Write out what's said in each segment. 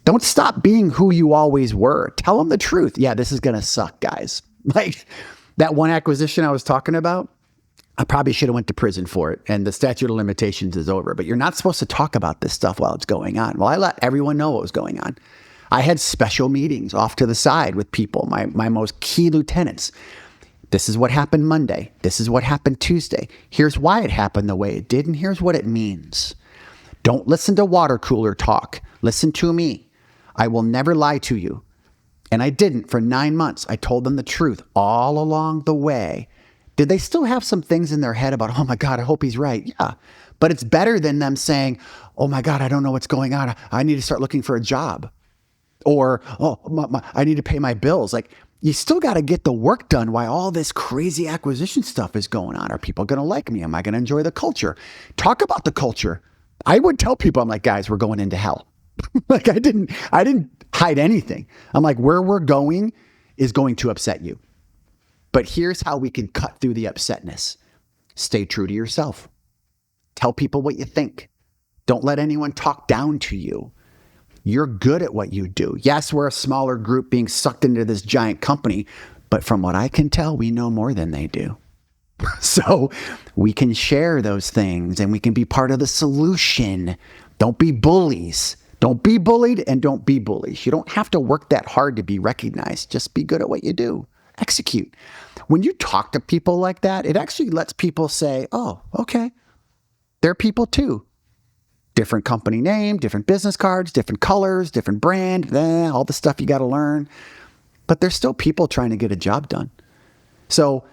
Don't stop being who you always were. Tell them the truth. Yeah, this is going to suck, guys. Like that one acquisition I was talking about, I probably should have went to prison for it, and the statute of limitations is over. But you're not supposed to talk about this stuff while it's going on. Well, I let everyone know what was going on. I had special meetings off to the side with people, my most key lieutenants. This is what happened Monday. This is what happened Tuesday. Here's why it happened the way it did, and here's what it means. Don't listen to water cooler talk. Listen to me. I will never lie to you. And I didn't for 9 months. I told them the truth all along the way. Did they still have some things in their head about, oh my God, I hope he's right? Yeah. But it's better than them saying, oh my God, I don't know what's going on. I need to start looking for a job. Or, I need to pay my bills. Like, you still got to get the work done while all this crazy acquisition stuff is going on. Are people going to like me? Am I going to enjoy the culture? Talk about the culture. I would tell people, I'm like, guys, we're going into hell. Like, I didn't hide anything. I'm like, where we're going is going to upset you. But here's how we can cut through the upsetness. Stay true to yourself. Tell people what you think. Don't let anyone talk down to you. You're good at what you do. Yes, we're a smaller group being sucked into this giant company, but from what I can tell, we know more than they do. So we can share those things and we can be part of the solution. Don't be bullies. Don't be bullied and don't be bullies. You don't have to work that hard to be recognized. Just be good at what you do. Execute. When you talk to people like that, it actually lets people say, oh, okay, they're people too. Different company name, different business cards, different colors, different brand, all the stuff you got to learn. But they're still people trying to get a job done. So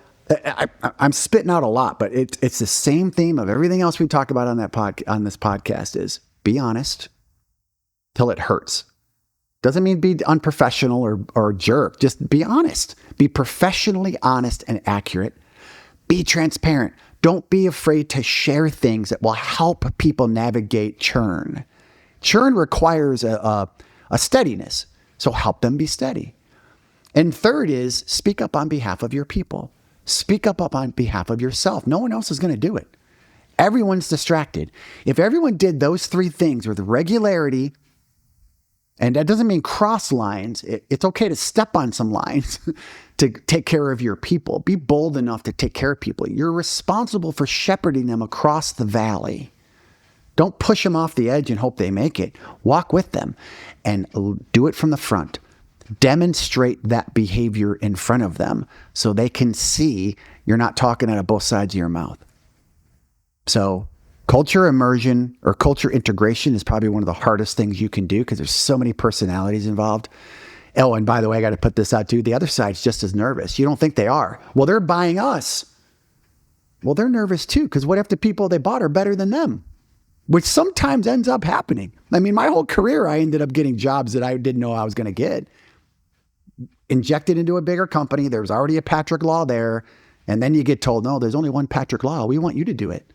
I'm spitting out a lot, but it's the same theme of everything else we talk about on this podcast is be honest till it hurts. Doesn't mean be unprofessional or a jerk. Just be honest. Be professionally honest and accurate. Be transparent. Don't be afraid to share things that will help people navigate churn. Churn requires a steadiness, so help them be steady. And third is speak up on behalf of your people. Speak up on behalf of yourself. No one else is going to do it. Everyone's distracted. If everyone did those three things with regularity, and that doesn't mean cross lines. It's okay to step on some lines to take care of your people. Be bold enough to take care of people. You're responsible for shepherding them across the valley. Don't push them off the edge and hope they make it. Walk with them and do it from the front. Demonstrate that behavior in front of them so they can see you're not talking out of both sides of your mouth. So culture immersion or culture integration is probably one of the hardest things you can do because there's so many personalities involved. Oh, and by the way, I got to put this out too. The other side's just as nervous. You don't think they are. Well, they're buying us. Well, they're nervous too because what if the people they bought are better than them? Which sometimes ends up happening. I mean, my whole career, I ended up getting jobs that I didn't know I was going to get. Injected into a bigger company. There was already a Patrick Law there. And then you get told, no, there's only one Patrick Law. We want you to do it.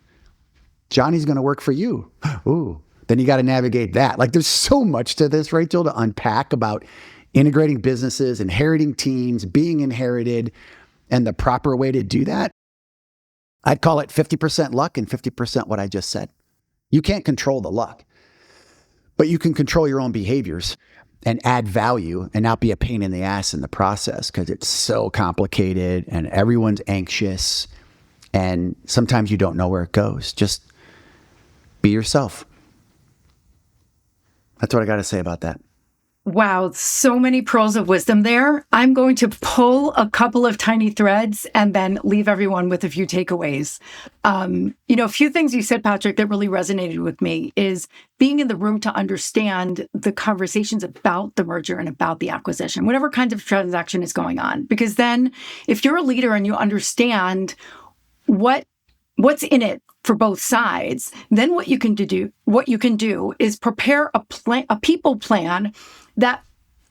Johnny's going to work for you. Ooh, then you got to navigate that. Like there's so much to this, Rachel, to unpack about integrating businesses, inheriting teams, being inherited, and the proper way to do that. I'd call it 50% luck and 50% what I just said. You can't control the luck, but you can control your own behaviors and add value and not be a pain in the ass in the process because it's so complicated and everyone's anxious and sometimes you don't know where it goes. Just be yourself. That's what I got to say about that. Wow, so many pearls of wisdom there. I'm going to pull a couple of tiny threads and then leave everyone with a few takeaways. A few things you said, Patrick, that really resonated with me is being in the room to understand the conversations about the merger and about the acquisition, whatever kind of transaction is going on. Because then if you're a leader and you understand what's in it for both sides, then what you can do is prepare a people plan that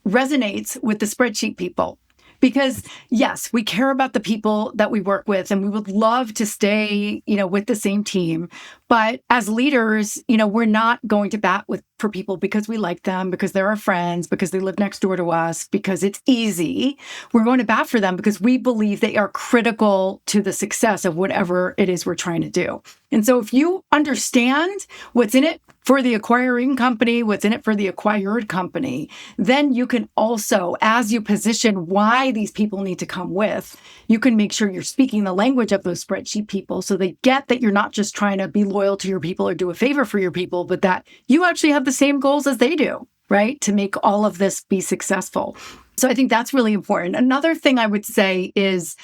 resonates with the spreadsheet people. Because yes, we care about the people that we work with and we would love to stay, with the same team. But as leaders, we're not going to bat for people because we like them, because they're our friends, because they live next door to us, because it's easy. We're going to bat for them because we believe they are critical to the success of whatever it is we're trying to do. And so if you understand what's in it for the acquiring company, what's in it for the acquired company, then you can also, as you position why these people need to come with, you can make sure you're speaking the language of those spreadsheet people so they get that you're not just trying to be loyal to your people or do a favor for your people, but that you actually have the same goals as they do, right? To make all of this be successful. So I think that's really important. Another thing I would say is,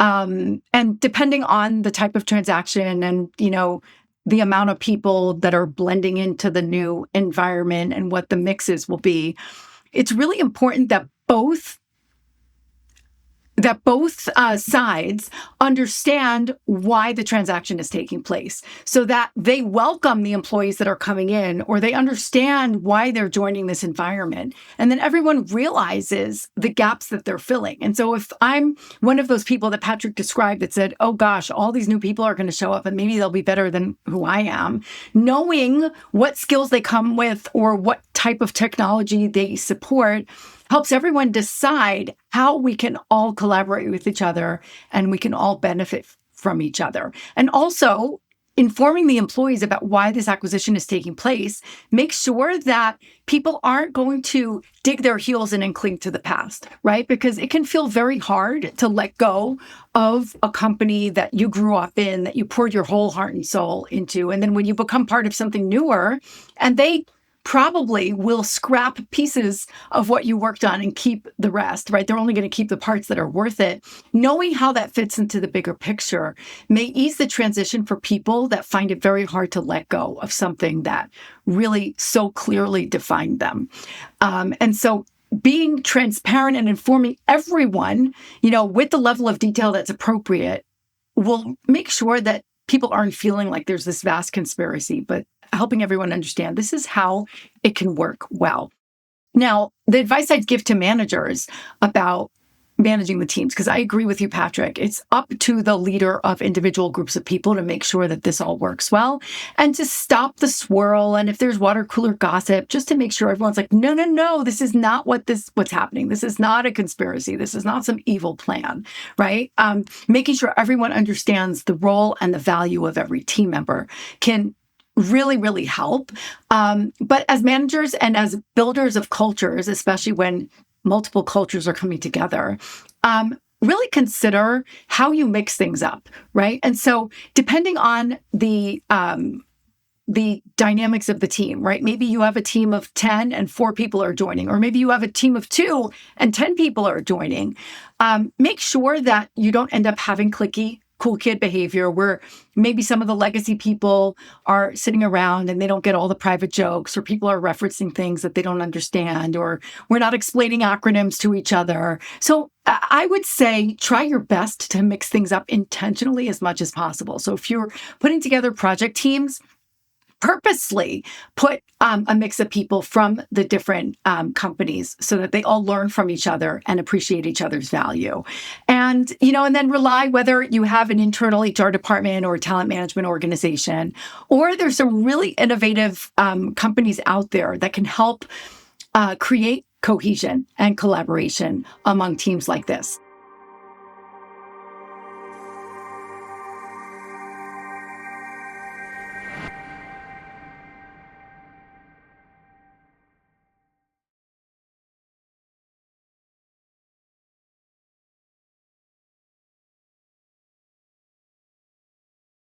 and depending on the type of transaction and, the amount of people that are blending into the new environment and what the mixes will be, it's really important that both sides understand why the transaction is taking place so that they welcome the employees that are coming in, or they understand why they're joining this environment. And then everyone realizes the gaps that they're filling. And so if I'm one of those people that Patrick described that said, oh gosh, all these new people are going to show up and maybe they'll be better than who I am, knowing what skills they come with or what type of technology they support helps everyone decide how we can all collaborate with each other and we can all benefit from each other. And also, informing the employees about why this acquisition is taking place, make sure that people aren't going to dig their heels in and cling to the past, right? Because it can feel very hard to let go of a company that you grew up in, that you poured your whole heart and soul into. And then when you become part of something newer and they probably will scrap pieces of what you worked on and keep the rest, right? They're only going to keep the parts that are worth it. Knowing how that fits into the bigger picture may ease the transition for people that find it very hard to let go of something that really so clearly defined them. And so being transparent and informing everyone, with the level of detail that's appropriate will make sure that people aren't feeling like there's this vast conspiracy, but helping everyone understand this is how it can work well. Now, the advice I'd give to managers about managing the teams, because I agree with you, Patrick, it's up to the leader of individual groups of people to make sure that this all works well and to stop the swirl. And if there's water cooler gossip, just to make sure everyone's like, no, this is not what's happening. This is not a conspiracy. This is not some evil plan, right? Making sure everyone understands the role and the value of every team member can really, really help. But as managers and as builders of cultures, especially when multiple cultures are coming together, really consider how you mix things up, right? And so depending on the dynamics of the team, right? Maybe you have a team of 10 and 4 people are joining, or maybe you have a team of 2 and 10 people are joining. Make sure that you don't end up having cliquey cool kid behavior where maybe some of the legacy people are sitting around and they don't get all the private jokes, or people are referencing things that they don't understand, or we're not explaining acronyms to each other. So I would say try your best to mix things up intentionally as much as possible. So if you're putting together project teams, purposely put a mix of people from the different companies so that they all learn from each other and appreciate each other's value. And, and then rely whether you have an internal HR department or a talent management organization, or there's some really innovative companies out there that can help create cohesion and collaboration among teams like this.